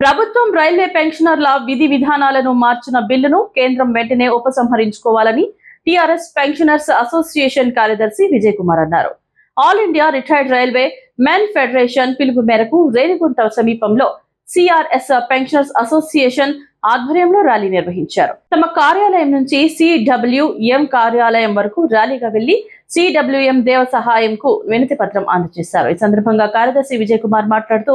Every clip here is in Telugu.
ప్రభుత్వం రైల్వే పెన్షనర్ల విధి విధానాలను మార్చిన బిల్లును కేంద్రం వెంటనే ఉపసంహరించుకోవాలని టీఆర్ఎస్ పెన్షనర్స్ అసోసియేషన్ కార్యదర్శి విజయ్ కుమార్ అన్నారు. All India retired railway men federation పిలుపు మేరకు రేణిగుంట సమీపంలో సిఆర్ఎస్ పెన్షనర్స్ అసోసియేషన్ ఆధ్వర్యంలో ర్యాలీ నిర్వహించారు. తమ కార్యాలయం నుంచి సిడబ్ల్యూఎం కార్యాలయం వరకు ర్యాలీగా వెళ్లి సిడబ్ల్యూఎం దేవ సహాయంకు వినతి పత్రం అందజేశారు. ఈ సందర్భంగా కార్యదర్శి విజయ్ కుమార్ మాట్లాడుతూ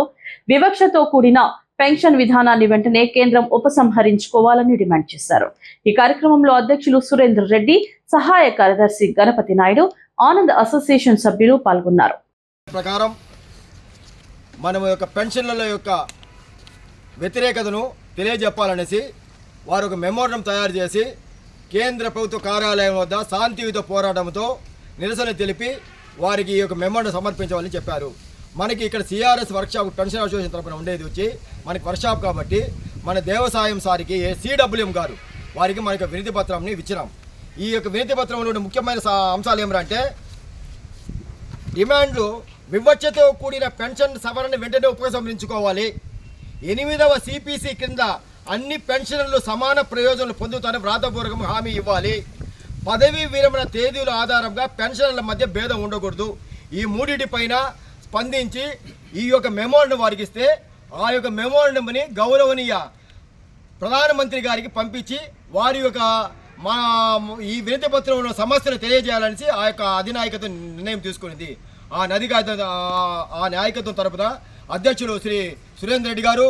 వివక్షతో కూడిన పెన్షన్ విధానాన్ని వెంటనే కేంద్రం ఉపసంహరించుకోవాలని డిమాండ్ చేశారు. ఈ కార్యక్రమంలో అధ్యక్షులు సురేందర్ రెడ్డి, సహాయ కార్యదర్శి గణపతి నాయుడు, ఆనంద్ అసోసియేషన్ సభ్యులు పాల్గొన్నారు. ప్రకారం మనం యొక్క పెన్షన్ల యొక్క వ్యతిరేకతను తెలియజెప్పాలనేసి వారు ఒక మెమోరండం తయారు చేసి కేంద్ర ప్రభుత్వ కార్యాలయం వద్ద శాంతియుత పోరాటంతో నిరసన తెలిపి వారికి ఈ యొక్క మెమోరండం సమర్పించాలని చెప్పారు. మనకి ఇక్కడ సిఆర్ఎస్ వర్క్షాప్ పెన్షన్ అసోసియేషన్ తరఫున ఉండేది వచ్చి మనకి వర్క్షాప్ కాబట్టి మన దేవసాయం సారికి సిడబ్ల్యూఎం గారు వారికి మనకి వినతి పత్రంని ఇచ్చినాం. ఈ యొక్క వినతి పత్రంలో ముఖ్యమైన అంశాలు ఏమిటంటే డిమాండ్లు వివక్షతో కూడిన పెన్షన్ సవరణ వెంటనే ఉపసంహరించుకోవాలి. 8వ సిపిసి కింద అన్ని పెన్షన్లు సమాన ప్రయోజనాలు పొందుతారని వ్రాతపూర్వకంగా హామీ ఇవ్వాలి. పదవీ విరమణ తేదీల ఆధారంగా పెన్షన్ల మధ్య భేదం ఉండకూడదు. ఈ మూడింటిపైన స్పందించి ఈ యొక్క మెమోరండం వారికి ఇస్తే ఆ యొక్క మెమోరండంని గౌరవనీయ ప్రధానమంత్రి గారికి పంపించి వారి యొక్క ఈ వినతి పత్రంలో సమస్యను తెలియజేయాలని ఆ యొక్క అధినాయకత్వం నిర్ణయం తీసుకునింది. ఆ నాయకత్వం తరపున అధ్యక్షులు శ్రీ సురేందర్ రెడ్డి గారు,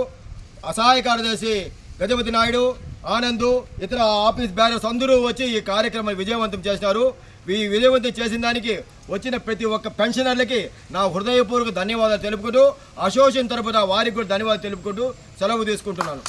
సహాయ కార్యదర్శి గజపతి నాయుడు, ఆనంద్, ఇతర ఆఫీస్ బ్యానర్స్ అందరూ వచ్చి ఈ కార్యక్రమాన్ని విజయవంతం చేసినారు. ఈ విజయవంతం చేసిన దానికి వచ్చిన ప్రతి ఒక్క పెన్షనర్లకి నా హృదయపూర్వక ధన్యవాదాలు తెలుపుకుంటూ అసోసియేషన్ తరపున వారికి కూడా ధన్యవాదాలు తెలుపుకుంటూ సెలవు తీసుకుంటున్నాను.